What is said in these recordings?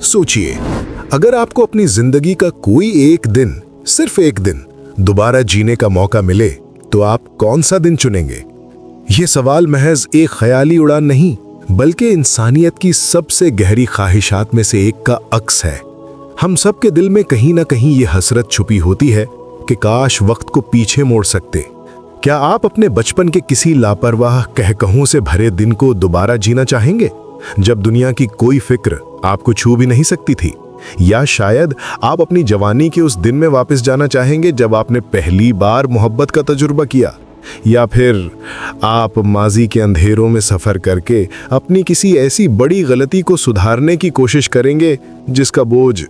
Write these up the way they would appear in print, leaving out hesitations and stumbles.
सोचिए, अगर आपको अपनी जिंदगी का कोई एक दिन, सिर्फ एक दिन दोबारा जीने का मौका मिले तो आप कौन सा दिन चुनेंगे? ये सवाल महज एक ख्याली उड़ान नहीं, बल्कि इंसानियत की सबसे गहरी ख्वाहिशात में से एक का अक्स है। हम सब के दिल में कहीं ना कहीं ये हसरत छुपी होती है कि काश वक्त को पीछे मोड़ सकते। क्या आप अपने बचपन के किसी लापरवाह कहकहों से भरे दिन को दोबारा जीना चाहेंगे, जब दुनिया की कोई फिक्र आपको छू भी नहीं सकती थी? या शायद आप अपनी जवानी के उस दिन में वापस जाना चाहेंगे जब आपने पहली बार मोहब्बत का तजुर्बा किया? या फिर आप माजी के अंधेरों में सफर करके अपनी किसी ऐसी बड़ी गलती को सुधारने की कोशिश करेंगे जिसका बोझ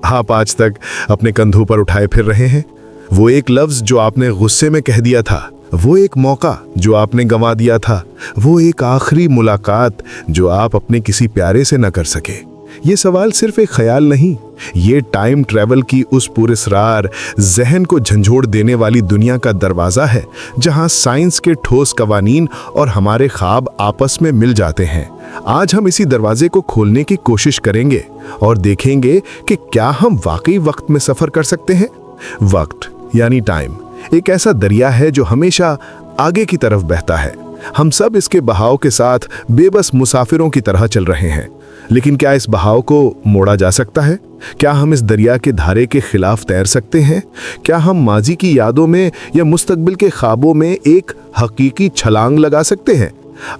आप आज तक अपने कंधों पर उठाए फिर रहे हैं? वो एक लफ्ज जो आपने गुस्से में कह दिया था, वो एक मौका जो आपने गंवा दिया था, वो एक आखिरी मुलाकात जो आप अपने किसी प्यारे से न कर सके। ये सवाल सिर्फ एक ख्याल नहीं, ये टाइम ट्रैवल की उस पुरस्रार, जहन को झंझोड़ देने वाली दुनिया का दरवाज़ा है, जहां साइंस के ठोस कवानीन और हमारे ख्वाब आपस में मिल जाते हैं। आज हम इसी दरवाजे को खोलने की कोशिश करेंगे और देखेंगे कि क्या हम वाकई वक्त में सफ़र कर सकते हैं। वक्त यानी टाइम एक ऐसा दरिया है जो हमेशा आगे की तरफ बहता है। हम सब इसके बहाव के साथ बेबस मुसाफिरों की तरह चल रहे हैं, लेकिन क्या इस बहाव को मोड़ा जा सकता है? क्या हम इस दरिया के धारे के खिलाफ तैर सकते हैं? क्या हम माजी की यादों में या मुस्तकबिल के ख्वाबों में एक हकीकी छलांग लगा सकते हैं?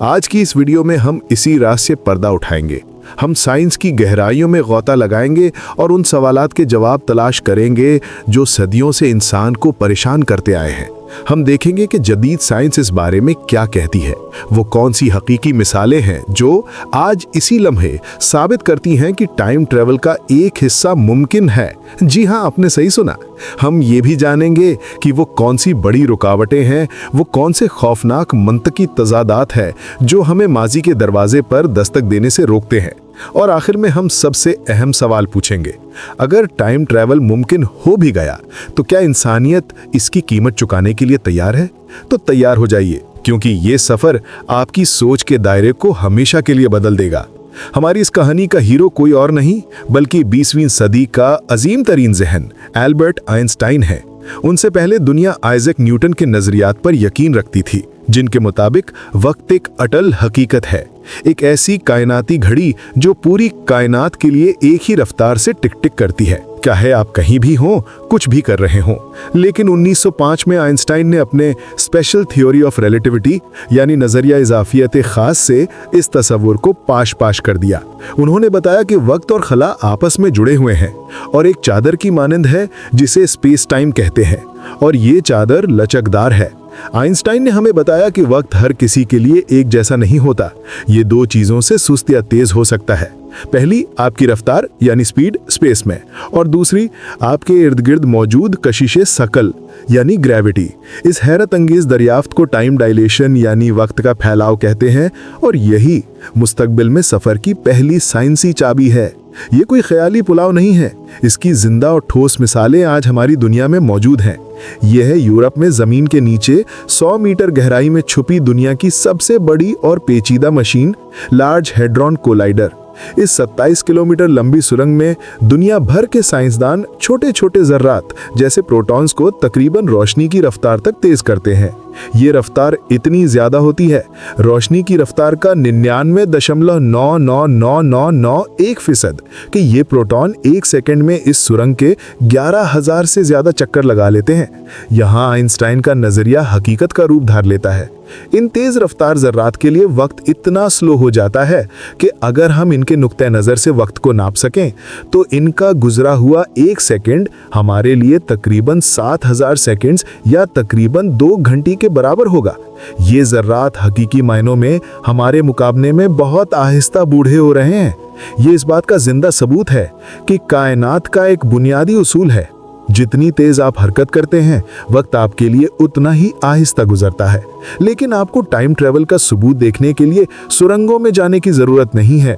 आज की इस वीडियो में हम इसी राज से पर्दा उठाएंगे। हम साइंस की गहराइयों में गौता लगाएंगे और उन सवालात के जवाब तलाश करेंगे जो सदियों से इंसान को परेशान करते आए हैं। हम देखेंगे कि जदीद साइंस इस बारे में क्या कहती है, वो कौन सी हकीकी मिसालें हैं जो आज इसी लम्हे साबित करती हैं कि टाइम ट्रैवल का एक हिस्सा मुमकिन है। जी हाँ, आपने सही सुना। हम ये भी जानेंगे कि वो कौन सी बड़ी रुकावटें हैं, वो कौन से खौफनाक मंतकी तजादात हैं जो हमें माजी के दरवाजे पर दस्तक देने से रोकते हैं। और आखिर में हम सबसे अहम सवाल पूछेंगे, अगर टाइम ट्रैवल मुमकिन हो भी गया तो क्या इंसानियत इसकी कीमत चुकाने के लिए तैयार है? तो तैयार हो जाइए, क्योंकि ये सफ़र आपकी सोच के दायरे को हमेशा के लिए बदल देगा। हमारी इस कहानी का हीरो कोई और नहीं बल्कि 20वीं सदी का अजीम तरीन जहन एल्बर्ट आइंस्टाइन है। उनसे पहले दुनिया आइजैक न्यूटन के नजरियात पर यकीन रखती थी, जिनके मुताबिक वक्त एक अटल हकीकत है, एक ऐसी कायनाती घड़ी जो पूरी कायनात के लिए एक ही रफ्तार से टिक टिक करती है, चाहे आप कहीं भी हों, कुछ भी कर रहे हों। लेकिन 1905 में आइंस्टाइन ने अपने स्पेशल थ्योरी ऑफ रिलेटिविटी यानी नजरिया इजाफियत खास से इस तस्वुर को पाश पाश कर दिया। उन्होंने बताया कि वक्त और खला आपस में जुड़े हुए हैं और एक चादर की मानंद है जिसे स्पेस टाइम कहते हैं, और ये चादर लचकदार है। आइंस्टाइन ने हमें बताया कि वक्त हर किसी के लिए एक जैसा नहीं होता, ये दो चीजों से सुस्त या तेज हो सकता है। पहली आपकी रफ्तार यानी स्पीड स्पेस में, और दूसरी आपके इर्द गिर्द मौजूद कशिशे सकल यानी ग्रेविटी। इस हैरत अंगेज दरियाफ्त को टाइम डायलेशन यानी वक्त का फैलाव कहते हैं, और यही मुस्तकबिल में सफर की पहली साइंसी चाबी है। ये कोई ख्याली पुलाव नहीं है, इसकी जिंदा और ठोस मिसालें आज हमारी दुनिया में मौजूद हैं। यह है यूरोप में जमीन के नीचे 100 मीटर गहराई में छुपी दुनिया की सबसे बड़ी और पेचीदा मशीन, लार्ज हैड्रॉन कोलाइडर। इस 27 किलोमीटर लंबी सुरंग में दुनिया भर के साइंसदान छोटे छोटे जर्रात जैसे प्रोटॉन्स को तकरीबन रोशनी की रफ्तार तक तेज करते हैं। ये रफ्तार इतनी ज्यादा होती है, रोशनी की रफ्तार का 99.99991% कि ये प्रोटॉन एक सेकंड में इस सुरंग के 11,000 से ज्यादा चक्कर लगा लेते हैं। यहाँ आइंस्टाइन का नजरिया हकीकत का रूप धार लेता है। इन तेज रफ्तार जर्रात के लिए वक्त इतना स्लो हो जाता है कि अगर हम इनके नुक्ते नजर से वक्त को नाप सकें तो इनका गुजरा हुआ एक सेकंड हमारे लिए तकरीबन 7,000 सेकंड्स या तकरीबन 2 घंटे के बराबर होगा। ये जर्रात हकीकी मायनों में हमारे मुकाबले में बहुत आहिस्ता बूढ़े हो रहे हैं। ये इस बात का जिंदा सबूत है कि कायनात का एक बुनियादी उसूल है, जितनी तेज आप हरकत करते हैं वक्त आपके लिए उतना ही आहिस्ता गुजरता है। लेकिन आपको टाइम ट्रैवल का सबूत देखने के लिए सुरंगों में जाने की जरूरत नहीं है।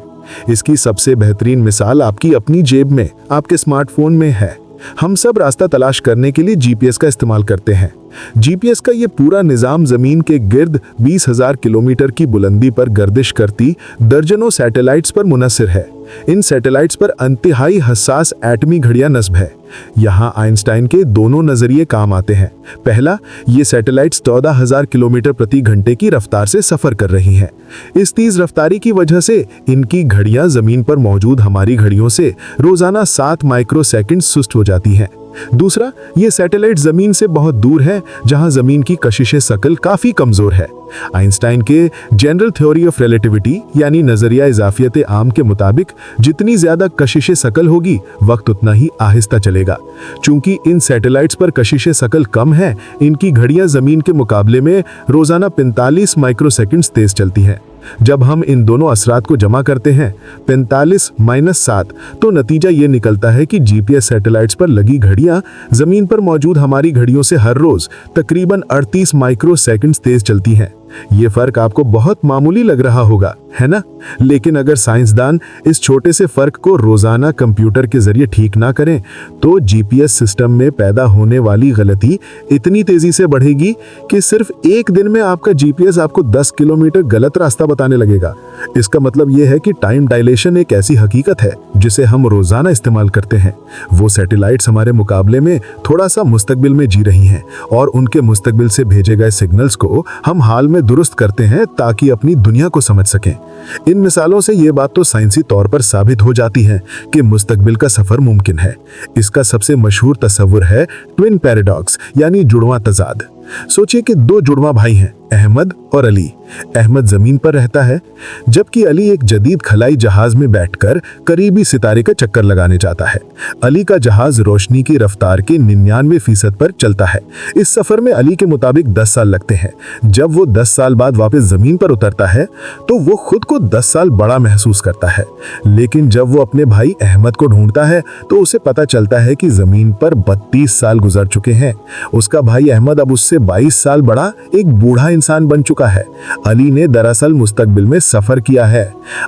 इसकी सबसे बेहतरीन मिसाल आपकी अपनी जेब में, आपके स्मार्टफोन में है। हम सब रास्ता तलाश करने के लिए जीपीएस का इस्तेमाल करते हैं। जीपीएस का ये पूरा निजाम जमीन के गिर्द 20,000 किलोमीटर की बुलंदी पर गर्दिश करती दर्जनों सैटेलाइट्स पर मुनहसर है। इन सैटेलाइट्स पर इंतहाई हसास एटमी घड़ियां नस्ब है। यहाँ आइंस्टाइन के दोनों नजरिए काम आते हैं। पहला, ये सैटेलाइट्स 14,000 किलोमीटर प्रति घंटे की रफ्तार से सफर कर रही हैं। इस तेज रफ्तारी की वजह से इनकी घड़ियां जमीन पर मौजूद हमारी घड़ियों से रोजाना 7 माइक्रोसेकंड सुस्त हो जाती हैं। दूसरा, ये सैटेलाइट जमीन से बहुत दूर है, जहां जमीन की कशिश शकल काफी कमजोर है। आइंस्टाइन के जनरल थ्योरी ऑफ रिलेटिविटी यानी नजरिया इजाफियत आम के मुताबिक जितनी ज्यादा कशिश शकल होगी, वक्त उतना ही आहिस्ता चलेगा। चूंकि इन सैटेलाइट्स पर कशिश शकल कम है, इनकी घड़ियां जमीन के मुकाबले में रोजाना 45 माइक्रोसेकंड्स तेज चलती हैं। जब हम इन दोनों असरात को जमा करते हैं, 45 - 7, तो नतीजा ये निकलता है कि जीपीएस सैटेलाइट्स पर लगी घड़ियां जमीन पर मौजूद हमारी घड़ियों से हर रोज तकरीबन 38 माइक्रोसेकंड्स तेज चलती हैं। ये फर्क आपको बहुत मामूली लग रहा होगा, है ना? लेकिन अगर साइंसदान इस छोटे से फर्क को रोजाना कंप्यूटर के जरिए ठीक ना करें, तो जीपीएस सिस्टम में पैदा होने वाली गलती इतनी तेजी से बढ़ेगी कि सिर्फ एक दिन में आपका जीपीएस आपको 10 किलोमीटर गलत रास्ता बताने लगेगा। इसका मतलब यह है कि टाइम डायलेशन एक ऐसी हकीकत है जिसे हम रोजाना इस्तेमाल करते हैं। वो सैटेलाइट्स हमारे मुकाबले में थोड़ा सा मुस्तकबिल में जी रही हैं और उनके मुस्तकबिल से भेजे गए सिग्नल्स को हम हाल में दुरुस्त करते हैं ताकि अपनी दुनिया को समझ सकें। इन मिसालों से ये बात तो साइंसी तौर पर साबित हो जाती है कि मुस्तकबिल का सफर मुमकिन है। इसका सबसे मशहूर तस्वुर है ट्विन पैराडॉक्स यानी जुड़वां तजाद। सोचिए कि 2 जुड़वां भाई हैं, अहमद और अली। अहमद जमीन पर रहता है, जबकि अली एक जदीद खलाई जहाज में बैठकर करीबी सितारे का चक्कर लगाने जाता है। अली का जहाज रोशनी की रफ्तार के 99% पर चलता है। इस सफर में अली के मुताबिक 10 साल लगते हैं। जब वो 10 साल बाद वापस जमीन पर उतरता है तो वो खुद को 10 साल बड़ा महसूस करता है। लेकिन जब वो अपने भाई अहमद को ढूंढता है तो उसे पता चलता है कि जमीन पर 32 साल गुजर चुके हैं। उसका भाई अहमद अब उससे 22 साल बड़ा एक बूढ़ा इंसान बन चुका है। अली ने दरअसल मुस्तकबिल में सफर किया है।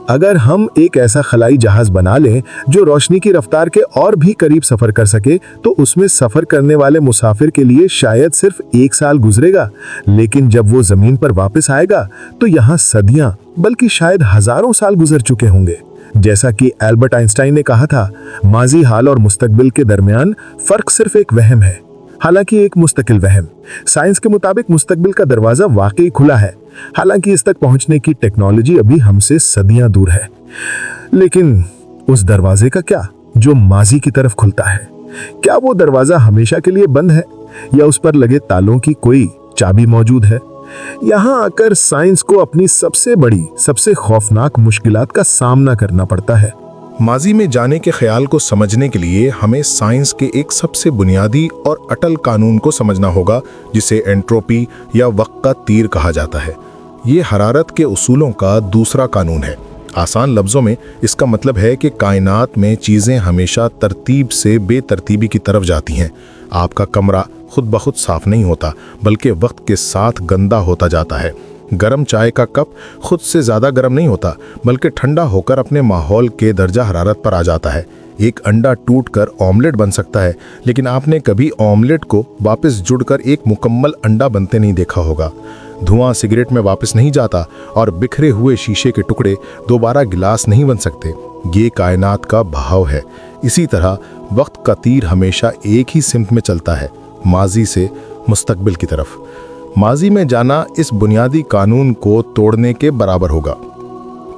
अगर हम एक ऐसा खलाई जहाज बना लें जो रोशनी की रफ्तार के और भी करीब सफर कर सके, तो उसमें सफर करने वाले मुसाफिर के लिए शायद सिर्फ 1 साल गुजरेगा, लेकिन जब वो जमीन पर वापस आएगा तो यहाँ सदियां बल्कि शायद हजारों साल गुजर चुके होंगे। जैसा कि एल्बर्ट आइंस्टाइन ने कहा था, माजी, हाल और मुस्तकबिल के दरमियान फर्क सिर्फ एक वहम है, हालांकि एक मुस्तकिल वहम। साइंस के मुताबिक मुस्तकबिल का दरवाजा वाकई खुला है, हालांकि इस तक पहुंचने की टेक्नोलॉजी अभी हमसे सदियां दूर है। लेकिन उस दरवाजे का क्या जो माजी की तरफ खुलता है? क्या वो दरवाजा हमेशा के लिए बंद है या उस पर लगे तालों की कोई चाबी मौजूद है? यहाँ आकर साइंस को अपनी सबसे बड़ी, सबसे खौफनाक मुश्किलात का सामना करना पड़ता है। माजी में जाने के ख्याल को समझने के लिए हमें साइंस के एक सबसे बुनियादी और अटल कानून को समझना होगा, जिसे एंट्रोपी या वक्त का तीर कहा जाता है। ये हरारत के उसूलों का दूसरा कानून है। आसान लफ्ज़ों में इसका मतलब है कि कायनात में चीज़ें हमेशा तरतीब से बेतरतीबी की तरफ जाती हैं। आपका कमरा खुद ब खुद साफ नहीं होता, बल्कि वक्त के साथ गंदा होता जाता है। गर्म चाय का कप खुद से ज़्यादा गर्म नहीं होता, बल्कि ठंडा होकर अपने माहौल के दर्जा हरारत पर आ जाता है। एक अंडा टूटकर ऑमलेट बन सकता है, लेकिन आपने कभी ऑमलेट को वापस जुड़कर एक मुकम्मल अंडा बनते नहीं देखा होगा। धुआं सिगरेट में वापस नहीं जाता और बिखरे हुए शीशे के टुकड़े दोबारा गिलास नहीं बन सकते। ये कायनात का बहाव है। इसी तरह वक्त का तीर हमेशा एक ही सिमत में चलता है, माजी से मुस्तकबिल की तरफ। माजी में जाना इस बुनियादी कानून को तोड़ने के बराबर होगा।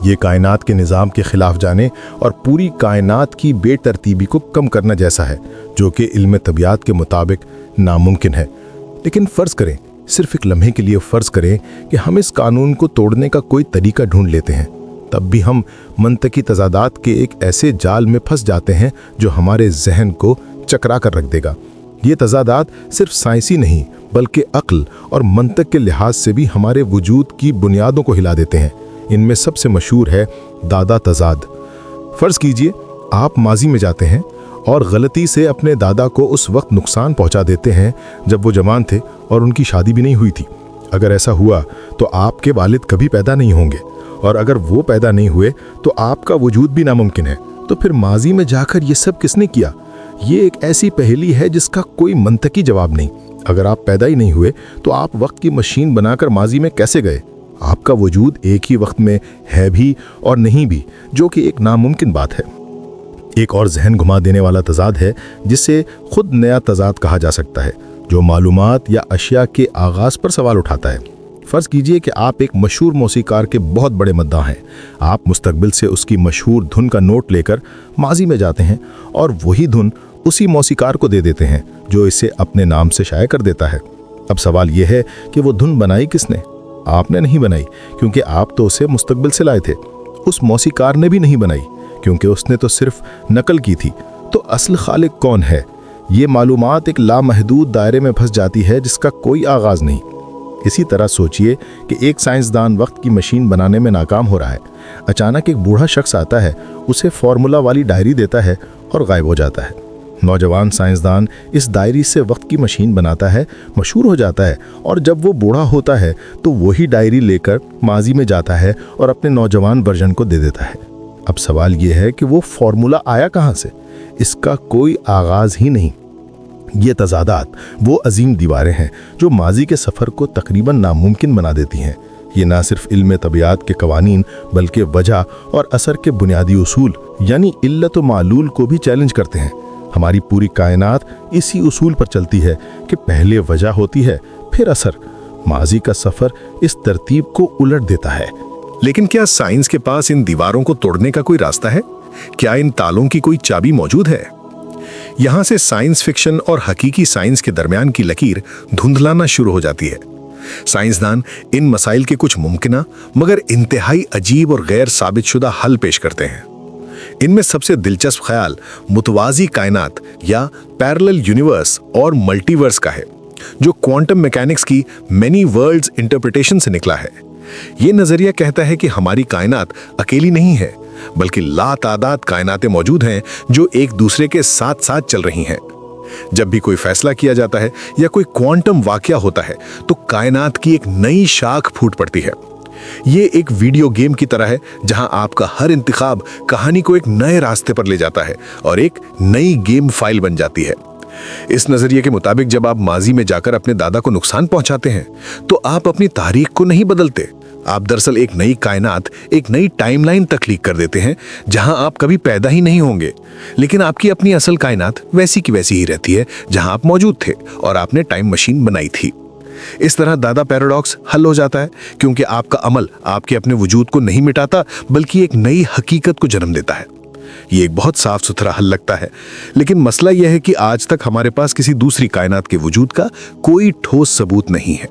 ये कायनात के निज़ाम के खिलाफ जाने और पूरी कायनात की बेतरतीबी को कम करना जैसा है, जो कि इल्म तबियत के मुताबिक नामुमकिन है। लेकिन फ़र्ज़ करें, सिर्फ एक लम्हे के लिए फ़र्ज़ करें कि हम इस कानून को तोड़ने का कोई तरीका ढूंढ लेते हैं, तब भी हम मंतकी तजादात के एक ऐसे जाल में फंस जाते हैं जो हमारे जहन को चकरा कर रख देगा। ये तजादात सिर्फ साइंसी नहीं, बल्कि अक्ल और मंतक के लिहाज से भी हमारे वजूद की बुनियादों को हिला देते हैं। इनमें सबसे मशहूर है दादा तजाद। फ़र्ज़ कीजिए आप माजी में जाते हैं और गलती से अपने दादा को उस वक्त नुकसान पहुंचा देते हैं जब वो जवान थे और उनकी शादी भी नहीं हुई थी। अगर ऐसा हुआ तो आपके वालिद कभी पैदा नहीं होंगे, और अगर वो पैदा नहीं हुए तो आपका वजूद भी नामुमकिन है। तो फिर माजी में जाकर ये सब किसने किया? ये एक ऐसी पहेली है जिसका कोई मंतकी जवाब नहीं। अगर आप पैदा ही नहीं हुए तो आप वक्त की मशीन बनाकर माजी में कैसे गए? आपका वजूद एक ही वक्त में है भी और नहीं भी, जो कि एक नामुमकिन बात है। एक और जहन घुमा देने वाला तजाद है जिसे खुद नया तजाद कहा जा सकता है, जो मालूमात या अशिया के आगाज़ पर सवाल उठाता है। फ़र्ज़ कीजिए कि आप एक मशहूर मौसीकार के बहुत बड़े मद्दाह हैं। आप मुस्तकबिल से उसकी मशहूर धुन का नोट लेकर माजी में जाते हैं और वही धुन उसी मौसीकार को दे देते हैं जो इसे अपने नाम से शाया कर देता है। अब सवाल यह है कि वो धुन बनाई किसने? आपने नहीं बनाई, क्योंकि आप तो उसे मुस्तकबिल से लाए थे। उस मौसीकार ने भी नहीं बनाई, क्योंकि उसने तो सिर्फ नकल की थी। तो असल खालिक कौन है? ये मालूमात एक लामहदूद दायरे में फंस जाती है जिसका कोई आगाज़ नहीं। इसी तरह सोचिए कि एक साइंसदान वक्त की मशीन बनाने में नाकाम हो रहा है। अचानक एक बूढ़ा शख्स आता है, उसे फार्मूला वाली डायरी देता है और गायब हो जाता है। नौजवान साइंसदान इस डायरी से वक्त की मशीन बनाता है, मशहूर हो जाता है, और जब वो बूढ़ा होता है तो वही डायरी लेकर माजी में जाता है और अपने नौजवान वर्जन को दे देता है। अब सवाल ये है कि वो फार्मूला आया कहाँ से? इसका कोई आगाज़ ही नहीं। ये तजादात वो अजीम दीवारें हैं जो माजी के सफ़र को तकरीबन नामुमकिन बना देती हैं। ये ना सिर्फ इल्म तबियात के कवानीन बल्कि वजह और असर के बुनियादी उसूल यानी इल्लत व मालूल को भी चैलेंज करते हैं। हमारी पूरी कायनात इसी उसूल पर चलती है कि पहले वजह होती है फिर असर। माजी का सफ़र इस तरतीब को उलट देता है। लेकिन क्या साइंस के पास इन दीवारों को तोड़ने का कोई रास्ता है? क्या इन तालों की कोई चाबी मौजूद है? यहां से साइंस फिक्शन और हकीकी साइंस के दरमियान की लकीर धुंधलाना शुरू हो जाती है। साइंसदान इन मसाइल के कुछ मुमकिना मगर इंतहाई अजीब और गैर साबित शुदा हल पेश करते हैं। इनमें सबसे दिलचस्प ख्याल मुतवाज़ी कायनात या पैरेलल यूनिवर्स और मल्टीवर्स का है, जो क्वांटम मैकेनिक्स की मेनी वर्ल्ड्स इंटरप्रिटेशन से निकला है। ये नजरिया कहता है कि हमारी कायनात अकेली नहीं है, बल्कि लातादाद कायनातें मौजूद हैं जो एक दूसरे के साथ साथ चल रही हैं। जब भी कोई फैसला किया जाता है या कोई क्वांटम वाकया होता है तो कायनात की एक नई शाख फूट पड़ती है। ये एक वीडियो गेम की तरह है जहां आपका हर इंतखाब कहानी को एक नए रास्ते पर ले जाता है और एक नई गेम फाइल बन जाती है। इस नजरिए के मुताबिक जब आप माजी में जाकर अपने दादा को नुकसान पहुंचाते हैं तो आप अपनी तारीख को नहीं बदलते, आप दरअसल एक नई कायनात, एक नई टाइमलाइन तख्लीक कर देते हैं जहां आप कभी पैदा ही नहीं होंगे, लेकिन आपकी अपनी असल कायनात वैसी की वैसी ही रहती है जहां आप मौजूद थे और आपने टाइम मशीन बनाई थी। इस तरह दादा पैराडॉक्स हल हो जाता है, क्योंकि आपका अमल आपके अपने वजूद को नहीं मिटाता बल्कि एक नई हकीकत को जन्म देता है। ये एक बहुत साफ सुथरा हल लगता है, लेकिन मसला यह है कि आज तक हमारे पास किसी दूसरी कायनात के वजूद का कोई ठोस सबूत नहीं है।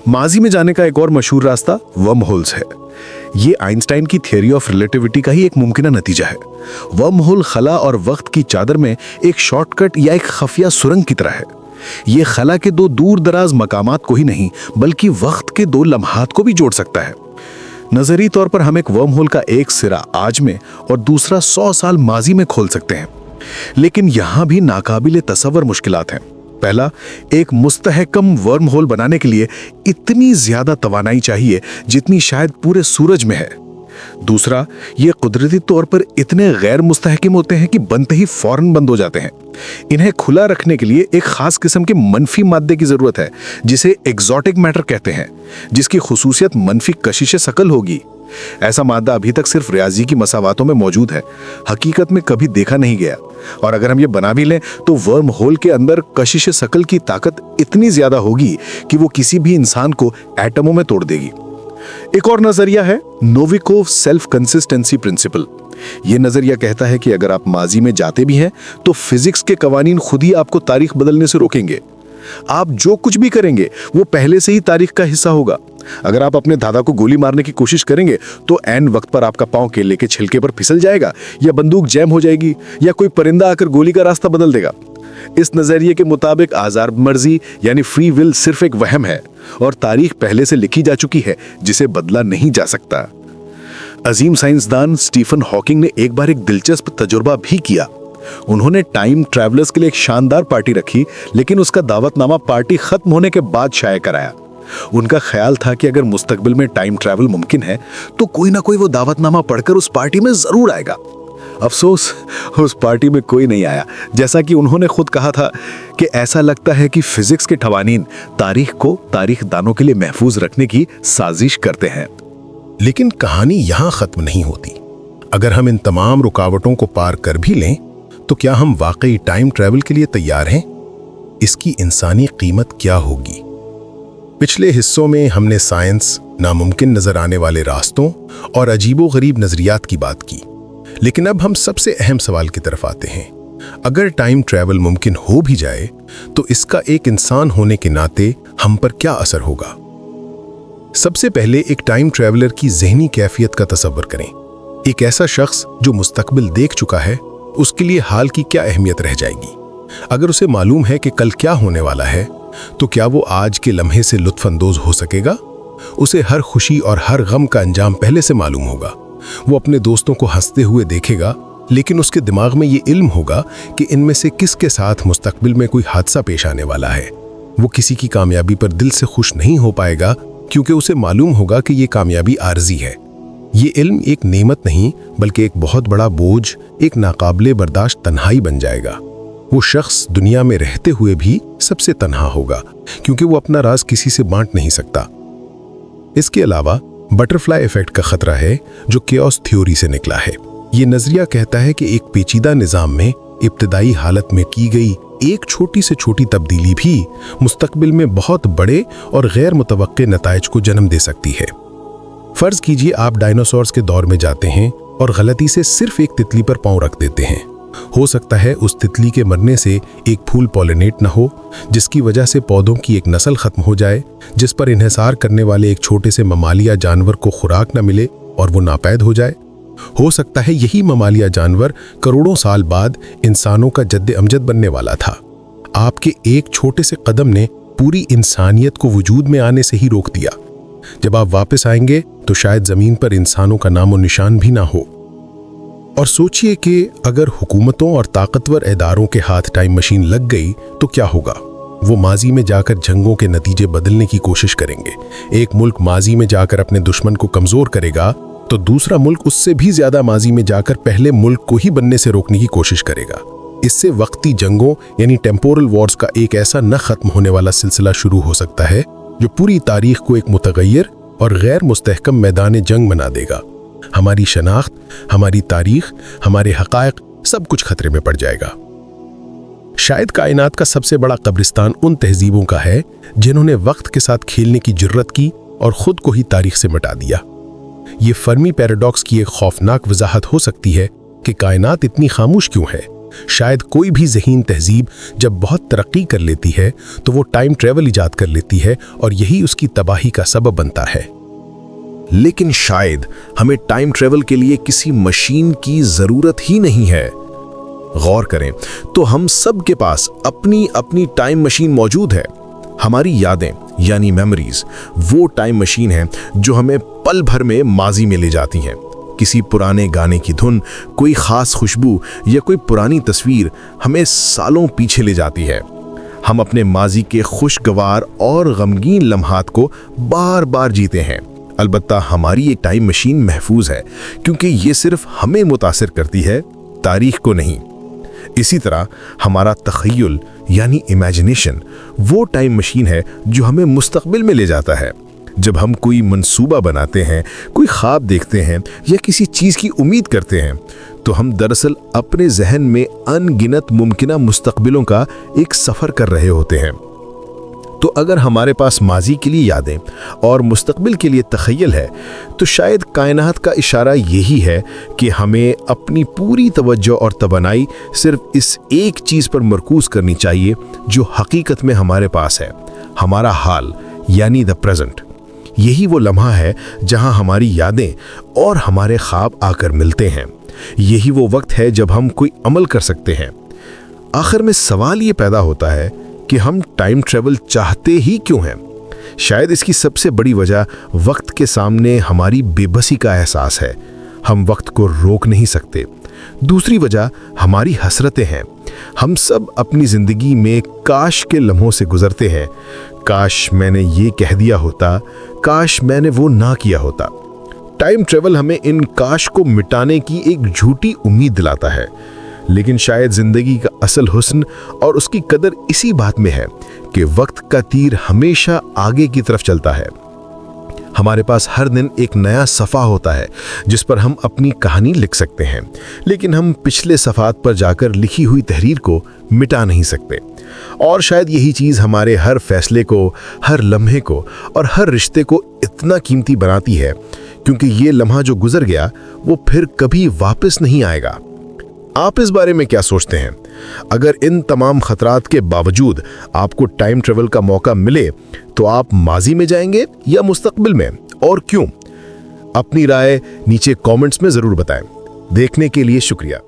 माजी में जाने का एक और मशहूर रास्ता वर्म होल्स है। ये आइंस्टाइन की थियरी ऑफ रिलेटिविटी का ही एक मुमकिना नतीजा है। वर्म होल खला और वक्त की चादर में एक शॉर्टकट या एक खफिया सुरंग की तरह है। ये खला के दो दूर दराज मकामात को ही नहीं बल्कि वक्त के दो लम्हात को भी जोड़ सकता है। नजरी तौर पर हम एक वर्म होल का एक सिरा आज में और दूसरा 100 साल माजी में खोल सकते हैं, लेकिन यहां भी नाकाबिले तसव्वुर मुश्किलात हैं। पहला, एक मुस्तहकम वर्म होल बनाने के लिए इतनी ज्यादा तवानाई चाहिए जितनी शायद पूरे सूरज में है। दूसरा, ये कुदरती तौर पर इतने गैर मुस्तहकम होते हैं कि बनते ही फौरन बंद हो जाते हैं। इन्हें खुला रखने के लिए एक खास किस्म के मनफी मादे की जरूरत है जिसे एक्सोटिक मैटर कहते हैं, जिसकी खुसूसियत मनफी कशिश शकल होगी। ऐसा मादा अभी तक सिर्फ रियाजी की मसावातों में मौजूद है, हकीकत में कभी देखा नहीं गया। और अगर हम ये बना भी लें तो वर्म होल के अंदर कशिश शकल की ताकत इतनी ज्यादा होगी कि वो किसी भी इंसान को एटमों में तोड़ देगी। एक और नजरिया है नोविकोव सेल्फ कंसिस्टेंसी प्रिंसिपल। यह नजरिया कहता है कि अगर आप माजी में जाते भी हैं तो फिजिक्स के कवानीन खुद ही आपको तारीख बदलने से रोकेंगे। आप जो कुछ भी करेंगे वो पहले से ही तारीख का हिस्सा होगा। अगर आप अपने दादा को गोली मारने की कोशिश करेंगे तो ऐन वक्त पर आपका पांव केले के छिलके पर फिसल जाएगा, या बंदूक जैम हो जाएगी, या कोई परिंदा आकर गोली का रास्ता बदल देगा। इस नजरिए के मुताबिक आजाद मर्जी यानी फ्री विल सिर्फ एक वहम है और तारीख पहले से लिखी जा चुकी है जिसे बदला नहीं जा सकता। अजीम साइंसदान स्टीफन हॉकिंग ने एक बार एक दिलचस्प तजुर्बा भी किया। उन्होंने टाइम ट्रैवलर्स के लिए एक शानदार पार्टी रखी, लेकिन उसका दावतनामा पार्टी खत्म होने के बाद शाया कराया। उनका ख्याल था कि अगर मुस्तकबिल में टाइम ट्रैवल मुमकिन है तो कोई ना कोई वो दावतनामा पढ़कर उस पार्टी में जरूर आएगा। अफसोस उस पार्टी में कोई नहीं आया। जैसा कि उन्होंने खुद कहा था कि ऐसा लगता है कि फिजिक्स के ठवानीन तारीख को तारीख दानों के लिए महफूज रखने की साजिश करते हैं। लेकिन कहानी यहाँ खत्म नहीं होती। अगर हम इन तमाम रुकावटों को पार कर भी लें तो क्या हम वाकई टाइम ट्रैवल के लिए तैयार हैं? इसकी इंसानी कीमत क्या होगी? पिछले हिस्सों में हमने साइंस, नामुमकिन नजर आने वाले रास्तों और अजीबोगरीब नजरियात की बात की, लेकिन अब हम सबसे अहम सवाल की तरफ आते हैं। अगर टाइम ट्रैवल मुमकिन हो भी जाए तो इसका एक इंसान होने के नाते हम पर क्या असर होगा? सबसे पहले एक टाइम ट्रैवलर की ज़हनी कैफियत का तसव्वुर करें। एक ऐसा शख्स जो मुस्तकबिल देख चुका है, उसके लिए हाल की क्या अहमियत रह जाएगी? अगर उसे मालूम है कि कल क्या होने वाला है, तो क्या वो आज के लम्हे से लुत्फ अंदोज हो सकेगा? उसे हर खुशी और हर गम का अंजाम पहले से मालूम होगा। वो अपने दोस्तों को हंसते हुए देखेगा, लेकिन उसके दिमाग में ये इल्म होगा कि इनमें से किसके साथ मुस्तकबिल में कोई हादसा पेश आने वाला है। वो किसी की कामयाबी पर दिल से खुश नहीं हो पाएगा, क्योंकि उसे मालूम होगा कि ये कामयाबी आर्जी है। ये इल्म एक नेमत नहीं बल्कि एक बहुत बड़ा बोझ, एक नाकाबिले बर्दाश्त तन्हाई बन जाएगा। वो शख्स दुनिया में रहते हुए भी सबसे तन्हा होगा, क्योंकि वो अपना राज किसी से बांट नहीं सकता। इसके अलावा बटरफ्लाई इफेक्ट का खतरा है, जो केओस थ्योरी से निकला है। ये नजरिया कहता है कि एक पेचीदा निजाम में इब्तदाई हालत में की गई एक छोटी से छोटी तब्दीली भी मुस्तकबिल में बहुत बड़े और गैर मुतवक्के नताइज को जन्म दे सकती है। फर्ज कीजिए आप डायनासोर्स के दौर में जाते हैं और गलती से सिर्फ एक तितली पर पांव रख देते हैं। हो सकता है उस तितली के मरने से एक फूल पॉलिनेट न हो, जिसकी वजह से पौधों की एक नस्ल खत्म हो जाए, जिस पर इन्हिसार करने वाले एक छोटे से ममालिया जानवर को खुराक न मिले और वो नापैद हो जाए। हो सकता है यही ममालिया जानवर करोड़ों साल बाद इंसानों का जद्द अमजद बनने वाला था। आपके एक छोटे से कदम ने पूरी इंसानियत को वजूद में आने से ही रोक दिया। जब आप वापस आएंगे तो शायद जमीन पर इंसानों का नामो निशान भी ना हो। और सोचिए कि अगर हुकूमतों और ताकतवर इदारों के हाथ टाइम मशीन लग गई तो क्या होगा? वो माजी में जाकर जंगों के नतीजे बदलने की कोशिश करेंगे। एक मुल्क माजी में जाकर अपने दुश्मन को कमजोर करेगा तो दूसरा मुल्क उससे भी ज्यादा माजी में जाकर पहले मुल्क को ही बनने से रोकने की कोशिश करेगा। इससे वक्ती जंगों यानी टेम्पोरल वॉर्स का एक ऐसा न खत्म होने वाला सिलसिला शुरू हो सकता है जो पूरी तारीख को एक मुतगय्यर और गैर मुस्तहकम मैदान जंग बना देगा। हमारी शनाख्त, हमारी तारीख, हमारे हक़ाइक़ सब कुछ खतरे में पड़ जाएगा। शायद कायनात का सबसे बड़ा कब्रिस्तान उन तहजीबों का है जिन्होंने वक्त के साथ खेलने की जुर्रत की और खुद को ही तारीख से मिटा दिया। ये फर्मी पैराडॉक्स की एक खौफनाक वजाहत हो सकती है कि कायनात इतनी खामोश क्यों है। शायद कोई भी ज़हीन तहजीब जब बहुत तरक्की कर लेती है तो वो टाइम ट्रेवल इजाद कर लेती है और यही उसकी तबाही का सबब बनता है। लेकिन शायद हमें टाइम ट्रेवल के लिए किसी मशीन की ज़रूरत ही नहीं है। गौर करें तो हम सब के पास अपनी अपनी टाइम मशीन मौजूद है। हमारी यादें यानी मेमोरीज वो टाइम मशीन है जो हमें पल भर में माजी में ले जाती हैं। किसी पुराने गाने की धुन, कोई खास खुशबू या कोई पुरानी तस्वीर हमें सालों पीछे ले जाती है। हम अपने माजी के खुशगवार और गमगीन लम्हात को बार बार जीते हैं। अलबत्ता हमारी ये टाइम मशीन महफूज है क्योंकि ये सिर्फ हमें मुतासिर करती है, तारीख को नहीं। इसी तरह हमारा तख़य्युल यानी इमेजिनेशन वो टाइम मशीन है जो हमें मुस्तक़बिल में ले जाता है। जब हम कोई मंसूबा बनाते हैं, कोई ख्वाब देखते हैं या किसी चीज़ की उम्मीद करते हैं तो हम दरअसल अपने जहन में अनगिनत मुमकिना मुस्तक़बिलों का एक सफ़र कर रहे होते हैं। तो अगर हमारे पास माजी के लिए यादें और मुस्तक़बिल के लिए तख़य्युल है तो शायद कायनात का इशारा यही है कि हमें अपनी पूरी तवज्जो और तवन्नाई सिर्फ इस एक चीज़ पर मरकूज़ करनी चाहिए जो हकीकत में हमारे पास है, हमारा हाल यानी द प्रेजेंट। यही वो लम्हा है जहां हमारी यादें और हमारे ख्वाब आकर मिलते हैं। यही वो वक्त है जब हम कोई अमल कर सकते हैं। आखिर में सवाल ये पैदा होता है कि हम टाइम ट्रेवल चाहते ही क्यों हैं? शायद इसकी सबसे बड़ी वजह वक्त के सामने हमारी बेबसी का एहसास है। हम वक्त को रोक नहीं सकते। दूसरी वजह हमारी हसरतें हैं। हम सब अपनी ज़िंदगी में काश के लम्हों से गुजरते हैं। काश मैंने ये कह दिया होता, काश मैंने वो ना किया होता। टाइम ट्रेवल हमें इन काश को मिटाने की एक झूठी उम्मीद दिलाता है, लेकिन शायद जिंदगी का असल हुस्न और उसकी कदर इसी बात में है कि वक्त का तीर हमेशा आगे की तरफ चलता है। हमारे पास हर दिन एक नया सफ़ा होता है जिस पर हम अपनी कहानी लिख सकते हैं, लेकिन हम पिछले सफ़ात पर जाकर लिखी हुई तहरीर को मिटा नहीं सकते। और शायद यही चीज़ हमारे हर फैसले को, हर लम्हे को और हर रिश्ते को इतना कीमती बनाती है, क्योंकि ये लम्हा जो गुजर गया वो फिर कभी वापस नहीं आएगा। आप इस बारे में क्या सोचते हैं? अगर इन तमाम खतरात के बावजूद आपको टाइम ट्रेवल का मौका मिले तो आप माजी में जाएंगे या मुस्तकबिल में, और क्यों? अपनी राय नीचे कमेंट्स में ज़रूर बताएं। देखने के लिए शुक्रिया।